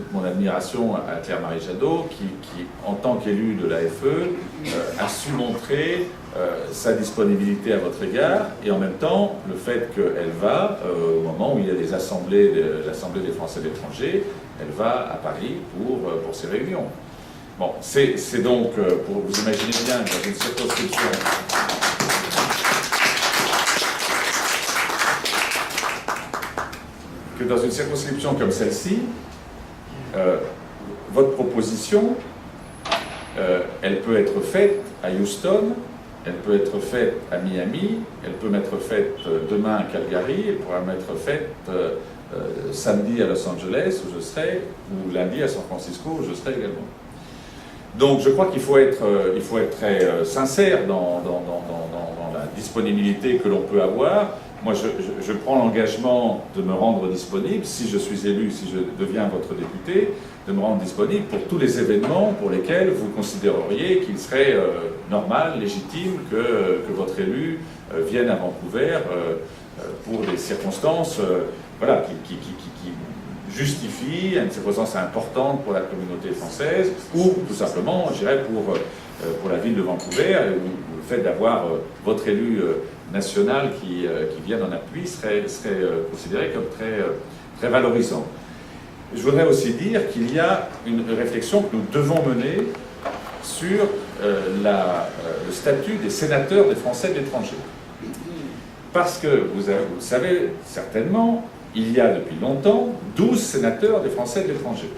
toute mon admiration à Claire-Marie Jadot, qui, en tant qu'élue de l'AFE, a su montrer sa disponibilité à votre égard, et en même temps, le fait qu'elle va, au moment où il y a des assemblées, l'Assemblée des Français de l'étranger, elle va à Paris pour ces réunions. Bon, c'est donc, pour vous imaginer bien, dans une circonscription... que dans une circonscription comme celle-ci, votre proposition, elle peut être faite à Houston, elle peut être faite à Miami, elle peut m'être faite demain à Calgary, elle pourra m'être faite samedi à Los Angeles, où je serai, ou lundi à San Francisco, où je serai également. Donc je crois qu'il faut être très sincère dans la disponibilité que l'on peut avoir. Moi, je prends l'engagement de me rendre disponible, si je suis élu, si je deviens votre député, de me rendre disponible pour tous les événements pour lesquels vous considéreriez qu'il serait normal, légitime que votre élu vienne à Vancouver pour des circonstances voilà, qui justifient une circonstance importante pour la communauté française, ou tout simplement, je dirais, pour la ville de Vancouver, où le fait d'avoir votre élu national qui vienne en appui serait considéré comme très valorisant. Je voudrais aussi dire qu'il y a une réflexion que nous devons mener sur le statut des sénateurs des Français de l'étranger. Parce que, vous le savez certainement, il y a depuis longtemps 12 sénateurs des Français de l'étranger.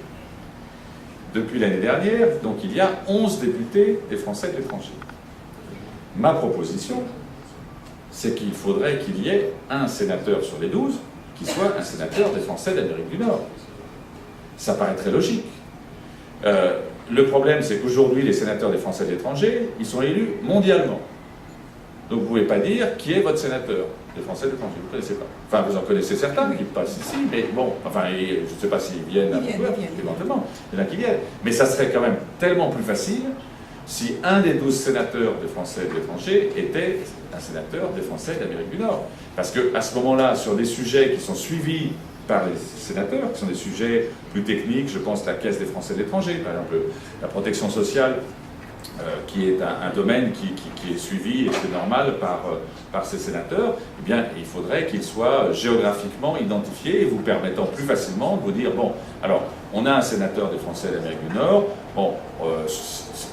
Depuis l'année dernière, donc il y a 11 députés des Français de l'étranger. Ma proposition, c'est qu'il faudrait qu'il y ait un sénateur sur les 12 qui soit un sénateur des Français d'Amérique du Nord. Ça paraît très logique. Le problème, c'est qu'aujourd'hui, les sénateurs des Français de l'étranger, ils sont élus mondialement. Donc vous ne pouvez pas dire qui est votre sénateur des Français de l'étranger. Vous ne connaissez pas. Enfin, vous en connaissez certains qui passent ici, mais bon, enfin, je ne sais pas s'ils viennent à Vancouver, éventuellement. Il y en a qui viennent. Mais ça serait quand même tellement plus facile si un des 12 sénateurs des Français de l'étranger était un sénateur des Français d'Amérique du Nord. Parce qu'à ce moment-là, sur des sujets qui sont suivis par les sénateurs, qui sont des sujets plus techniques, je pense à la Caisse des Français de l'étranger, par exemple la protection sociale, qui est un domaine qui est suivi, et c'est normal, par ces sénateurs, eh bien, il faudrait qu'ils soient géographiquement identifiés et vous permettant plus facilement de vous dire, bon, alors, on a un sénateur des Français d'Amérique du Nord, bon,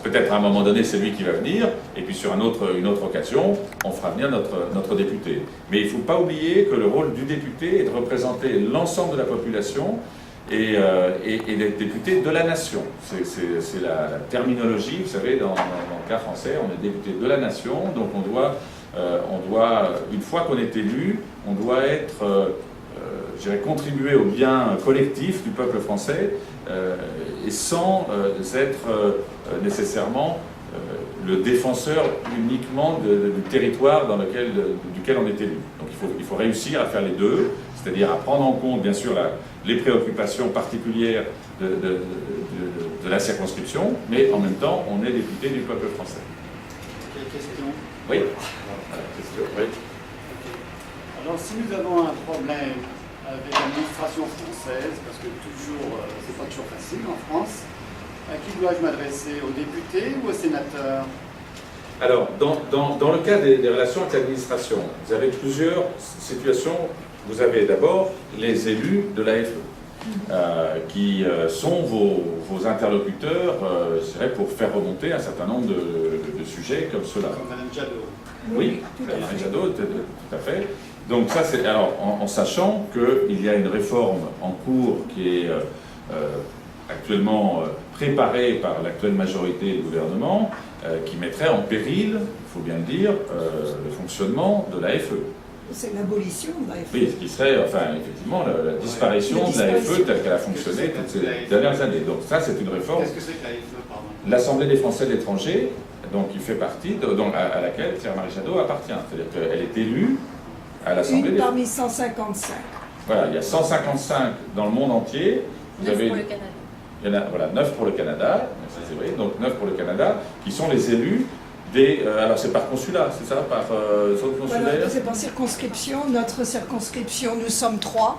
peut-être à un moment donné, c'est lui qui va venir, et puis sur une autre occasion, on fera venir notre député. Mais il ne faut pas oublier que le rôle du député est de représenter l'ensemble de la population, et d'être député de la nation. C'est la terminologie, vous savez, dans le cas français, on est député de la nation, donc on doit une fois qu'on est élu, on doit être, je dirais, contribuer au bien collectif du peuple français, et sans être nécessairement le défenseur uniquement du territoire duquel on est élu. Donc il faut réussir à faire les deux, c'est-à-dire à prendre en compte, bien sûr, les préoccupations particulières de la circonscription, mais en même temps, on est député du peuple français. Quelle question? Oui. Question, oui. Alors, si nous avons un problème avec l'administration française, parce que c'est pas toujours facile en France, à qui dois-je m'adresser? Aux députés ou aux sénateurs? Alors, dans le cas des relations avec l'administration, vous avez plusieurs situations. Vous avez d'abord les élus de l'AFE, qui sont vos interlocuteurs, je dirais, pour faire remonter un certain nombre de sujets comme cela. Comme Mme Jadot. Oui, Mme Jadot, tout à fait. Donc ça, c'est alors en sachant qu'il y a une réforme en cours qui est actuellement préparée par l'actuelle majorité du gouvernement, qui mettrait en péril, il faut bien le dire, le fonctionnement de l'AFE. C'est l'abolition de l'AFE. Oui, ce qui serait, enfin, effectivement, la disparition de l'AFE telle qu'elle a fonctionné toutes ces dernières années. Donc ça, c'est une réforme. Qu'est-ce que c'est que l'AFE, pardon? L'Assemblée des Français de l'étranger, donc qui fait partie, à laquelle Claire-Marie Jadot appartient. C'est-à-dire qu'elle est élue à l'Assemblée des Français. Parmi 155. Voilà, il y a 155 dans le monde entier. Vous 9 avez, pour le Canada. il y en a, voilà, 9 pour le Canada, c'est vrai, donc 9 pour le Canada, qui sont les élus alors c'est par consulat, c'est ça? Par zone consulaire? Voilà, c'est par circonscription. Notre circonscription, nous sommes 3.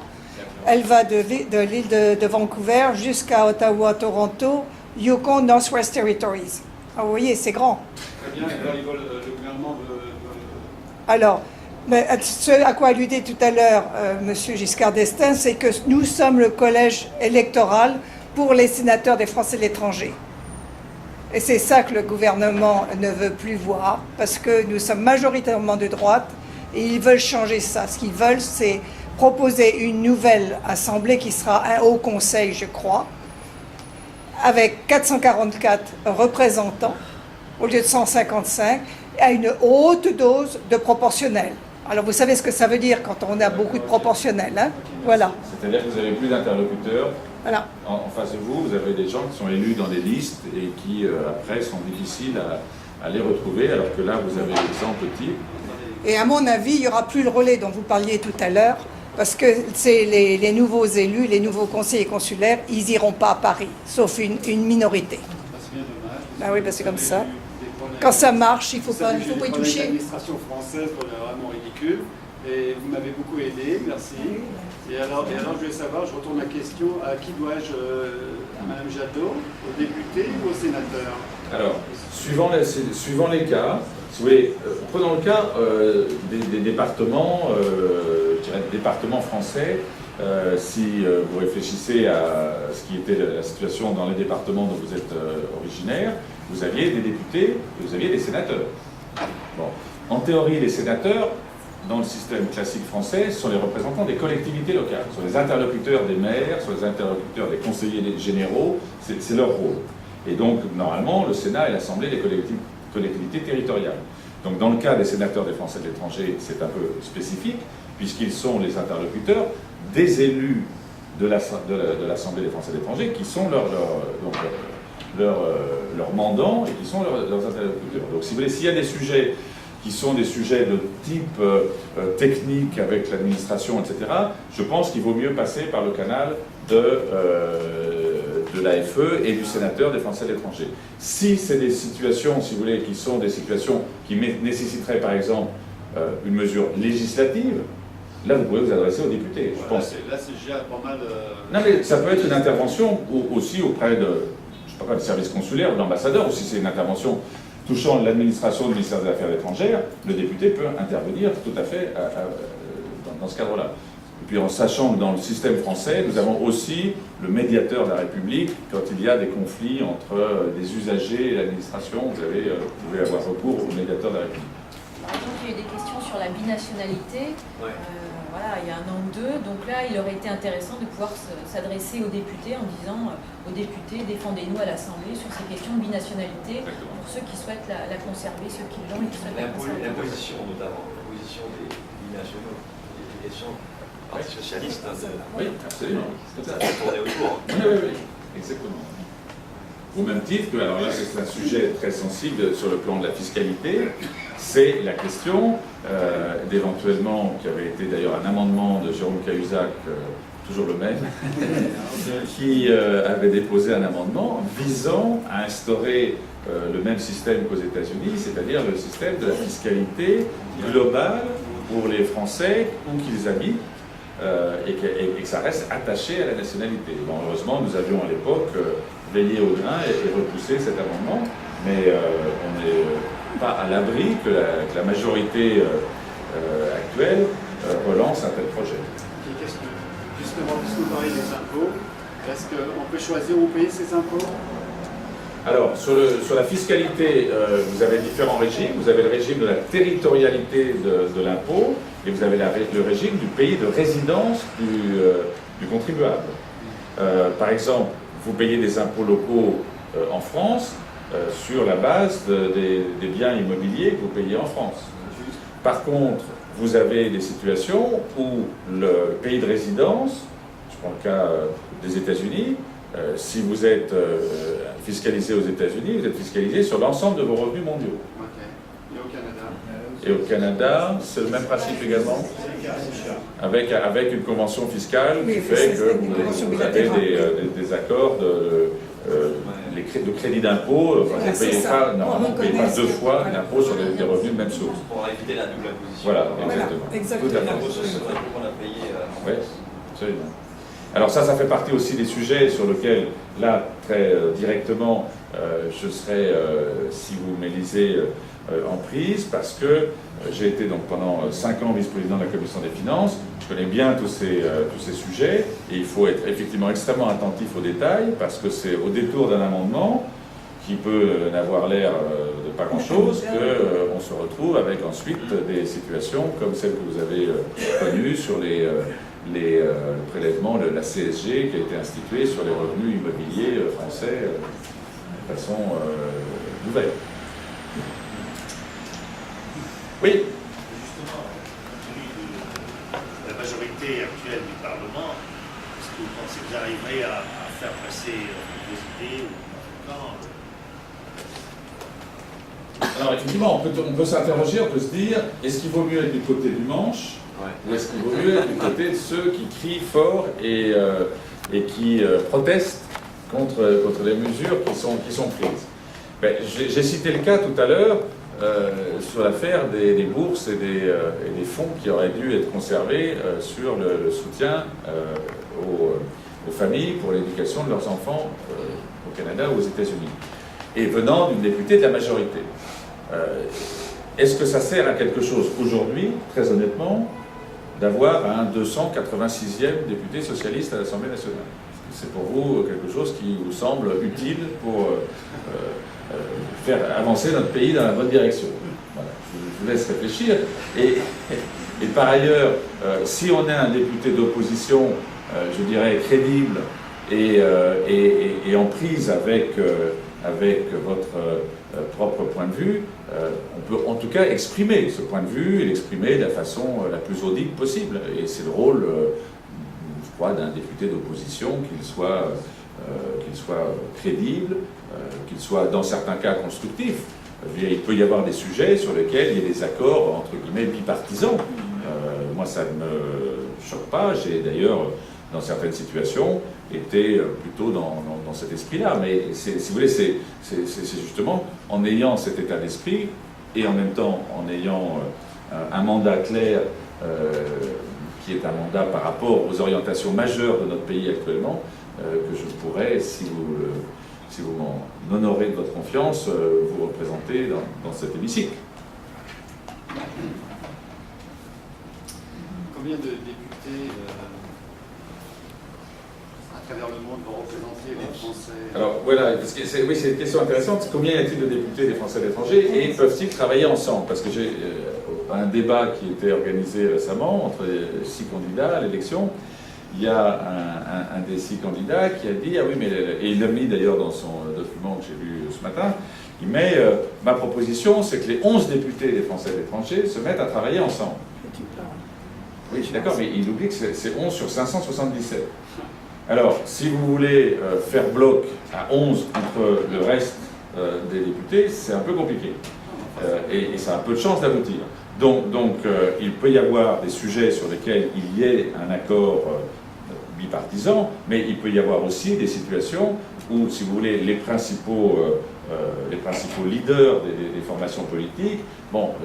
Elle va de l'île de Vancouver jusqu'à Ottawa, Toronto, Yukon, Northwest Territories. Ah, vous voyez, c'est grand. Très bien, et là, le gouvernement veut... Alors, mais ce à quoi alludait tout à l'heure M. Giscard d'Estaing, c'est que nous sommes le collège électoral pour les sénateurs des Français de l'étranger. Et c'est ça que le gouvernement ne veut plus voir, parce que nous sommes majoritairement de droite, et ils veulent changer ça. Ce qu'ils veulent, c'est proposer une nouvelle assemblée qui sera un haut conseil, je crois, avec 444 représentants, au lieu de 155, à une haute dose de proportionnel. Alors vous savez ce que ça veut dire quand on a beaucoup de proportionnel, hein? Voilà. C'est-à-dire que vous n'avez plus d'interlocuteurs. Voilà. En face de vous, vous avez des gens qui sont élus dans des listes et qui, après, sont difficiles à les retrouver, alors que là, vous avez l'exemple type. Et à mon avis, il n'y aura plus le relais dont vous parliez tout à l'heure, parce que c'est les nouveaux élus, les nouveaux conseillers consulaires, ils n'iront pas à Paris, sauf une minorité. C'est bien dommage. Ben oui, ben c'est comme ça. Quand ça marche, il ne faut pas y toucher. L'administration française est vraiment ridicule. Et vous m'avez beaucoup aidé, merci. Et alors, je voulais savoir, je retourne la question, à qui dois-je, à Mme Jadot, aux députés ou aux sénateurs? Alors, suivant les cas, si vous voulez, prenons le cas des départements, je dirais des départements français. Si vous réfléchissez à ce qui était la situation dans les départements dont vous êtes originaire, vous aviez des députés et vous aviez des sénateurs. Bon. En théorie, les sénateurs, dans le système classique français, sont les représentants des collectivités locales, sont les interlocuteurs des maires, sont les interlocuteurs des conseillers généraux, c'est leur rôle. Et donc, normalement, le Sénat est l'Assemblée des collectivités territoriales. Donc, dans le cas des sénateurs des Français de l'étranger, c'est un peu spécifique, puisqu'ils sont les interlocuteurs des élus de l'Assemblée des Français de l'étranger, qui sont leurs mandants et qui sont leurs interlocuteurs. Donc, si vous voulez, s'il y a des sujets qui sont des sujets de type technique avec l'administration, etc., je pense qu'il vaut mieux passer par le canal de l'AFE et du sénateur des Français de l'étranger. Si c'est des situations, si vous voulez, qui sont des situations qui nécessiteraient, par exemple, une mesure législative, là, vous pouvez vous adresser aux députés, je pense. Là, c'est déjà pas mal... Non, mais ça peut être une intervention aussi auprès de, je sais pas, du service consulaire ou de l'ambassadeur, ou si c'est une intervention touchant l'administration du ministère des Affaires étrangères, le député peut intervenir tout à fait dans ce cadre-là. Et puis en sachant que dans le système français, nous avons aussi le médiateur de la République quand il y a des conflits entre les usagers et l'administration. Vous pouvez avoir recours au médiateur de la République. Par exemple, il y a eu des questions sur la binationalité. Ouais. Voilà, il y a un an ou deux. Donc là, il aurait été intéressant de pouvoir s'adresser aux députés en disant aux députés, défendez-nous à l'Assemblée sur ces questions de binationalité. Exactement. Pour ceux qui souhaitent la conserver, ceux qui l'ont et qui souhaitent la conserver. L'imposition notamment, l'imposition des binationaux, des questions parti socialiste. Oui, absolument. Ça a tourné autour. Oui, exactement. Au même titre que, alors là c'est un sujet très sensible sur le plan de la fiscalité, c'est la question d'éventuellement, qui avait été d'ailleurs un amendement de Jérôme Cahuzac, toujours le même, qui avait déposé un amendement visant à instaurer le même système qu'aux États-Unis, c'est-à-dire le système de la fiscalité globale pour les Français où qu'ils habitent. Et que ça reste attaché à la nationalité. Bon, heureusement, nous avions à l'époque veillé au grain et repoussé cet amendement, mais on n'est pas à l'abri que la majorité actuelle relance un tel projet. Justement, puisque vous parlez des impôts, est-ce qu'on peut choisir où payer ses impôts? Alors, sur la fiscalité, vous avez différents régimes. Vous avez le régime de la territorialité de l'impôt et vous avez le régime du pays de résidence du contribuable. Par exemple, vous payez des impôts locaux en France sur la base des biens immobiliers que vous payez en France. Par contre, vous avez des situations où le pays de résidence, je prends le cas des États-Unis, si vous êtes fiscalisé aux États-Unis, vous êtes fiscalisé sur l'ensemble de vos revenus mondiaux. Okay. Et au Canada? Et au Canada, c'est le même principe également, avec une convention fiscale qui fait que vous avez des accords de crédit d'impôt. Enfin, vous ne payez pas deux fois l'impôt sur des revenus de même source. Pour éviter la double imposition. Voilà, exactement. Exactement. L'impôt sur ce qu'on a payé. Oui, absolument. Alors ça fait partie aussi des sujets sur lesquels, là, très directement, je serai, si vous m'élisez, en prise, parce que j'ai été donc pendant 5 ans vice-président de la Commission des Finances, je connais bien tous ces sujets, et il faut être effectivement extrêmement attentif aux détails, parce que c'est au détour d'un amendement qui peut n'avoir l'air de pas grand-chose, qu'on se retrouve avec ensuite des situations comme celle que vous avez connues sur les prélèvements de la CSG qui a été instituée sur les revenus immobiliers français de façon nouvelle. Oui. Justement, compte tenu de la majorité actuelle du Parlement, est-ce que vous pensez que vous arriverez à faire passer vos idées ou pas? Alors effectivement, on peut s'interroger, on peut se dire, est-ce qu'il vaut mieux être du côté du manche, ou est-ce qu'il vaut mieux être du côté de ceux qui crient fort et qui protestent contre les mesures qui sont prises? Ben, j'ai cité le cas tout à l'heure sur l'affaire des bourses et des fonds qui auraient dû être conservés sur le soutien aux familles pour l'éducation de leurs enfants au Canada ou aux États-Unis, et venant d'une députée de la majorité. Est-ce que ça sert à quelque chose aujourd'hui, très honnêtement, d'avoir un 286e député socialiste à l'Assemblée nationale? C'est pour vous quelque chose qui vous semble utile pour faire avancer notre pays dans la bonne direction? Voilà, je vous laisse réfléchir. Et par ailleurs, si on a un député d'opposition, je dirais, crédible et en prise avec votre propre point de vue, on peut en tout cas exprimer ce point de vue et l'exprimer de la façon la plus audible possible. Et c'est le rôle, je crois, d'un député d'opposition, qu'il soit crédible, qu'il soit dans certains cas constructif. Il peut y avoir des sujets sur lesquels il y a des accords entre guillemets bipartisans. Moi, ça ne me choque pas. J'ai d'ailleurs, dans certaines situations, été plutôt dans cet esprit-là. Mais si vous voulez, c'est justement en ayant cet état d'esprit et en même temps en ayant un mandat clair qui est un mandat par rapport aux orientations majeures de notre pays actuellement, que je pourrais, si vous m'en honorez de votre confiance, vous représenter dans cet hémicycle. Combien de députés à travers le monde vont représenter les Français? Alors voilà, parce que oui, c'est une question intéressante. Combien y a-t-il de députés des Français à l'étranger et peuvent-ils travailler ensemble? Parce que j'ai un débat qui était organisé récemment entre les 6 candidats à l'élection. Il y a un des 6 candidats qui a dit, ah oui, mais, et il l'a mis d'ailleurs dans son document que j'ai lu ce matin, il met, ma proposition, c'est que les 11 députés des Français à l'étranger se mettent à travailler ensemble. Oui, je suis d'accord, mais il oublie que c'est 11 sur 577. Alors, si vous voulez faire bloc à 11 entre le reste des députés, c'est un peu compliqué. Et ça a peu de chances d'aboutir. Donc il peut y avoir des sujets sur lesquels il y ait un accord bipartisan, mais il peut y avoir aussi des situations où, si vous voulez, les principaux leaders des formations politiques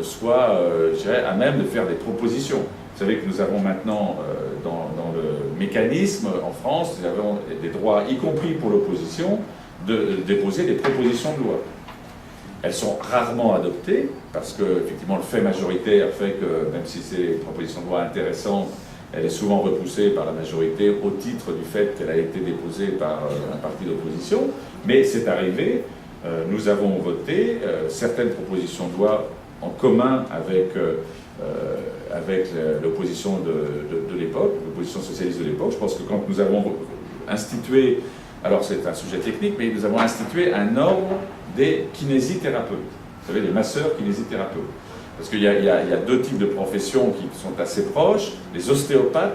soient, je dirais, à même de faire des propositions. Vous savez que nous avons maintenant, dans le mécanisme en France, nous avons des droits, y compris pour l'opposition, de déposer des propositions de loi. Elles sont rarement adoptées, parce que, effectivement, le fait majoritaire fait que, même si c'est une proposition de loi intéressante, elle est souvent repoussée par la majorité au titre du fait qu'elle a été déposée par un parti d'opposition. Mais c'est arrivé, nous avons voté certaines propositions de loi en commun avec l'opposition de l'époque, l'opposition socialiste de l'époque. Je pense que quand nous avons institué, alors c'est un sujet technique, mais nous avons institué un ordre des kinésithérapeutes. Vous savez, les masseurs kinésithérapeutes. Parce qu'il y a 2 types de professions qui sont assez proches, les ostéopathes,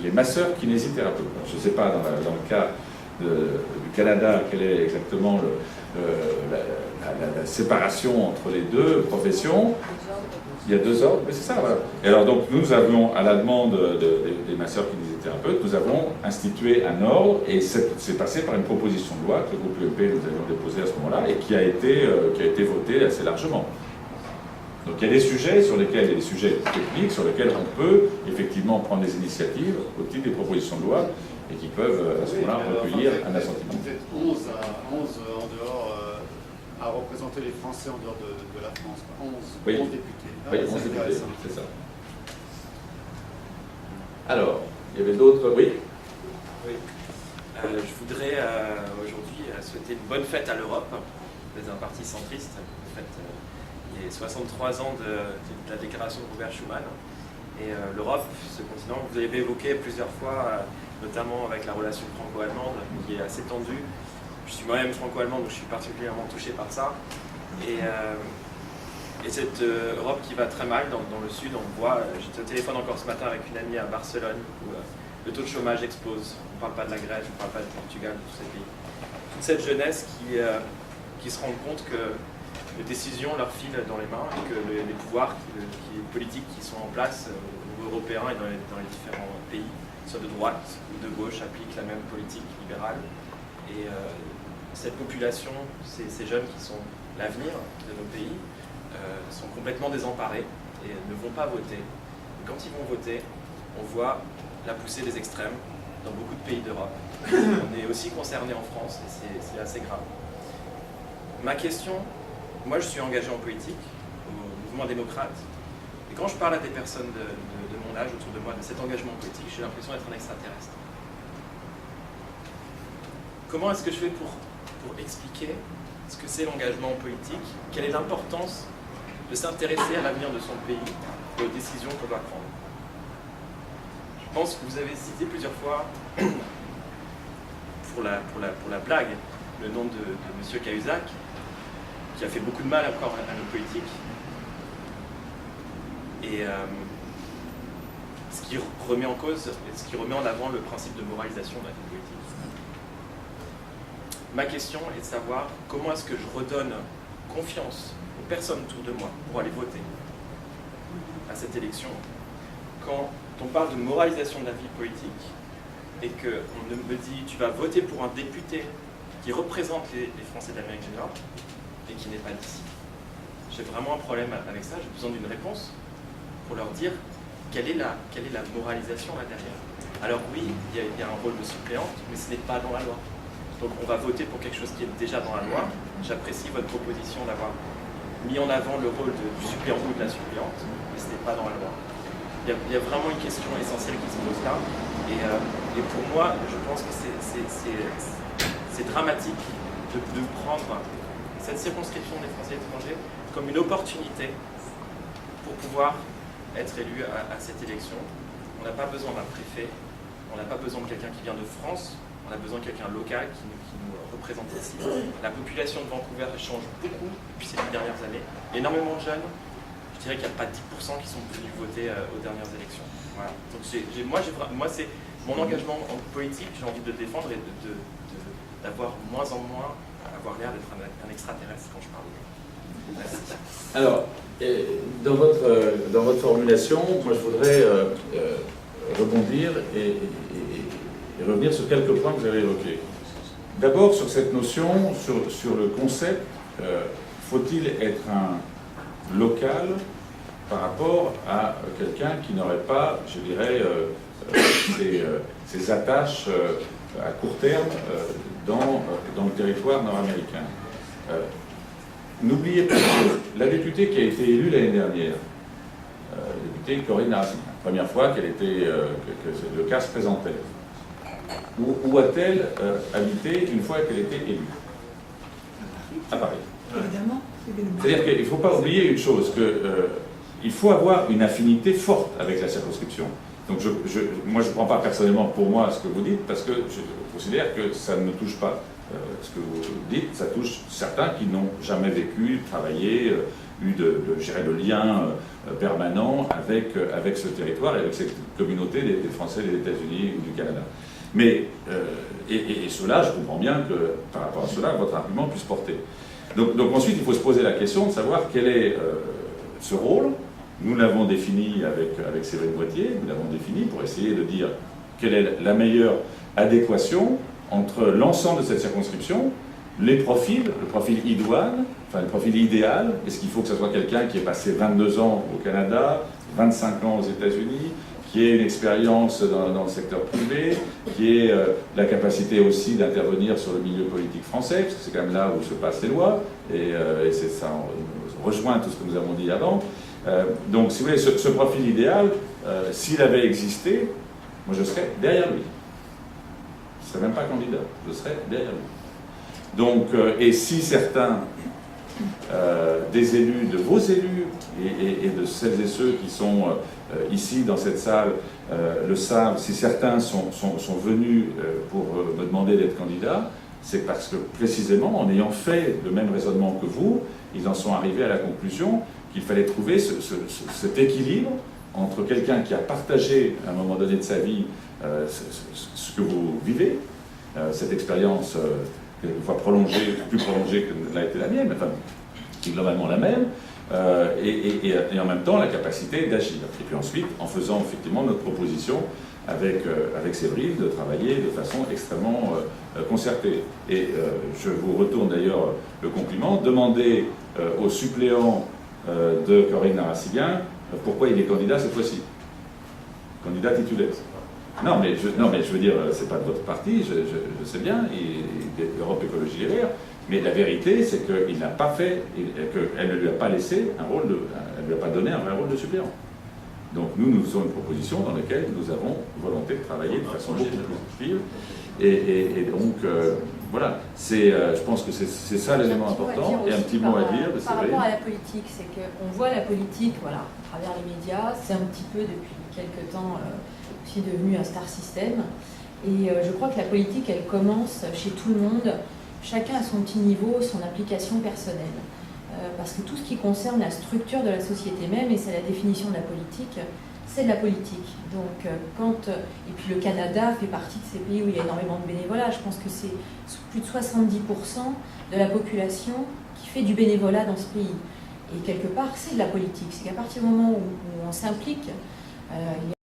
les masseurs kinésithérapeutes. Je ne sais pas, dans le cas du Canada, quelle est exactement la séparation entre les 2 professions. Il y a 2 ordres, mais c'est ça, voilà. Et alors donc nous avions, à la demande des masseurs kinésithérapeutes, nous avons institué un ordre, et c'est passé par une proposition de loi que le groupe UMP nous avions déposée à ce moment-là, et qui a été votée assez largement. Donc il y a des sujets sur lesquels, il y a des sujets techniques sur lesquels on peut effectivement prendre des initiatives au titre des propositions de loi, et qui peuvent à ce moment-là recueillir un assentiment. Vous êtes 11 en dehors à représenter les Français en dehors de la France. 11 députés. Oui, 11 députés, c'est ça. Alors, il y avait d'autres... Oui. Je voudrais aujourd'hui souhaiter une bonne fête à l'Europe. Vous êtes un parti centriste. Vous faites les 63 ans de la déclaration de Robert Schuman. Et l'Europe, ce continent, vous avez évoqué plusieurs fois, notamment avec la relation franco-allemande, qui est assez tendue. Je suis moi-même franco-allemand, donc je suis particulièrement touché par ça. Et cette Europe qui va très mal dans le sud, on voit, j'étais au téléphone encore ce matin avec une amie à Barcelone, où le taux de chômage explose. On ne parle pas de la Grèce, on ne parle pas du Portugal, de tous ces pays. Toute cette jeunesse qui se rend compte que les décisions leur filent dans les mains et que les pouvoirs politiques qui sont en place au niveau européen et dans les différents pays, soit de droite ou de gauche, appliquent la même politique libérale. Et cette population, ces jeunes qui sont l'avenir de nos pays, sont complètement désemparés et ne vont pas voter. Et quand ils vont voter, on voit la poussée des extrêmes dans beaucoup de pays d'Europe. On est aussi concerné en France et c'est assez grave. Ma question, moi je suis engagé en politique, au mouvement démocrate, et quand je parle à des personnes de mon âge autour de moi de cet engagement politique, j'ai l'impression d'être un extraterrestre. Comment est-ce que je fais pour expliquer ce que c'est l'engagement politique, quelle est l'importance de s'intéresser à l'avenir de son pays et aux décisions qu'on doit prendre? Je pense que vous avez cité plusieurs fois, pour la blague, le nom de M. Cahuzac, qui a fait beaucoup de mal encore à nos politiques. Et ce qui remet en cause, ce qui remet en avant le principe de moralisation de la vie politique. Ma question est de savoir comment est-ce que je redonne confiance aux personnes autour de moi pour aller voter à cette élection quand on parle de moralisation de la vie politique et qu'on me dit tu vas voter pour un député qui représente les Français d'Amérique du Nord et qui n'est pas d'ici. J'ai vraiment un problème avec ça, j'ai besoin d'une réponse pour leur dire quelle est la moralisation là derrière. Alors oui, il y a un rôle de suppléante, mais ce n'est pas dans la loi. Donc on va voter pour quelque chose qui est déjà dans la loi. J'apprécie votre proposition d'avoir mis en avant le rôle du suppléant ou de la suppléante, mais ce n'est pas dans la loi. Il y a vraiment une question essentielle qui se pose là. Et pour moi, je pense que c'est dramatique de prendre cette circonscription des Français étrangers comme une opportunité pour pouvoir être élu à cette élection. On n'a pas besoin d'un préfet, on n'a pas besoin de quelqu'un qui vient de France, on a besoin de quelqu'un local qui nous représente ici. La population de Vancouver change beaucoup depuis ces 10 dernières années. Énormément de jeunes, je dirais qu'il n'y a pas 10% qui sont venus voter aux dernières élections. Voilà. Donc moi, c'est mon engagement en politique, j'ai envie de le défendre et d'avoir moins en moins avoir l'air d'être un extraterrestre quand je parle. Merci. Alors, dans votre formulation, moi je voudrais rebondir et revenir sur quelques points que vous avez évoqués. D'abord, sur cette notion, sur le concept, faut-il être un local par rapport à quelqu'un qui n'aurait pas, je dirais, ses attaches à court terme dans le territoire nord-américain. N'oubliez pas que la députée qui a été élue l'année dernière, la députée Corinne Narasimhan, première fois que le cas se présentait, où a-t-elle habité une fois qu'elle était élue? À Paris. Évidemment. C'est-à-dire qu'il ne faut pas oublier une chose, qu'il faut avoir une affinité forte avec la circonscription. Donc moi je ne prends pas personnellement pour moi ce que vous dites, parce que je considère que ça ne me touche pas. Ce que vous dites, ça touche certains qui n'ont jamais vécu, travaillé, eu de lien permanent avec ce territoire et avec cette communauté des Français des États-Unis ou du Canada. Mais, et cela, je comprends bien que par rapport à cela, votre argument puisse porter. Donc ensuite, il faut se poser la question de savoir quel est ce rôle. Nous l'avons défini avec Séverine Boitier, nous l'avons défini pour essayer de dire quelle est la meilleure adéquation entre l'ensemble de cette circonscription, les profils, le profil idoine, enfin le profil idéal. Est-ce qu'il faut que ce soit quelqu'un qui ait passé 22 ans au Canada, 25 ans aux États-Unis, qui ait une expérience dans le secteur privé, qui ait la capacité aussi d'intervenir sur le milieu politique français, parce que c'est quand même là où se passent les lois, et c'est ça, on rejoint tout ce que nous avons dit avant. Donc, si vous voulez, ce profil idéal, s'il avait existé, moi je serais derrière lui. Je ne serais même pas candidat, je serais derrière lui. Donc, et si certains des élus, de vos élus, et de celles et ceux qui sont ici dans cette salle le savent, si certains sont venus pour me demander d'être candidat, c'est parce que précisément en ayant fait le même raisonnement que vous, ils en sont arrivés à la conclusion qu'il fallait trouver cet équilibre entre quelqu'un qui a partagé à un moment donné de sa vie ce que vous vivez, cette expérience quelquefois prolongée, plus prolongée que l'a été la mienne, enfin, qui est globalement la même, et en même temps la capacité d'agir. Et puis ensuite, en faisant effectivement notre proposition avec Séverine, de travailler de façon extrêmement concertée. Et je vous retourne d'ailleurs le compliment, demandez au suppléant de Corinne Narassiguin pourquoi il est candidat cette fois-ci. Candidat titulaire. Non, mais je veux dire, c'est pas de votre parti, je sais bien, Europe Écologie Les Verts, mais la vérité, c'est qu'il n'a pas fait, qu'elle ne lui a pas laissé un rôle elle ne lui a pas donné un vrai rôle de suppléant. Donc nous faisons une proposition dans laquelle nous avons volonté de travailler de façon beaucoup plus active, et donc voilà, je pense que c'est ça l'élément important, et un petit mot à dire. Par rapport à la politique, c'est qu'on voit la politique, voilà, à travers les médias, c'est un petit peu depuis quelques temps aussi devenu un star system, et je crois que la politique, elle commence chez tout le monde, chacun à son petit niveau, son application personnelle. Parce que tout ce qui concerne la structure de la société même, et c'est la définition de la politique, c'est de la politique. Donc, et puis le Canada fait partie de ces pays où il y a énormément de bénévolat. Je pense que c'est plus de 70% de la population qui fait du bénévolat dans ce pays. Et quelque part, c'est de la politique. C'est qu'à partir du moment où on s'implique, il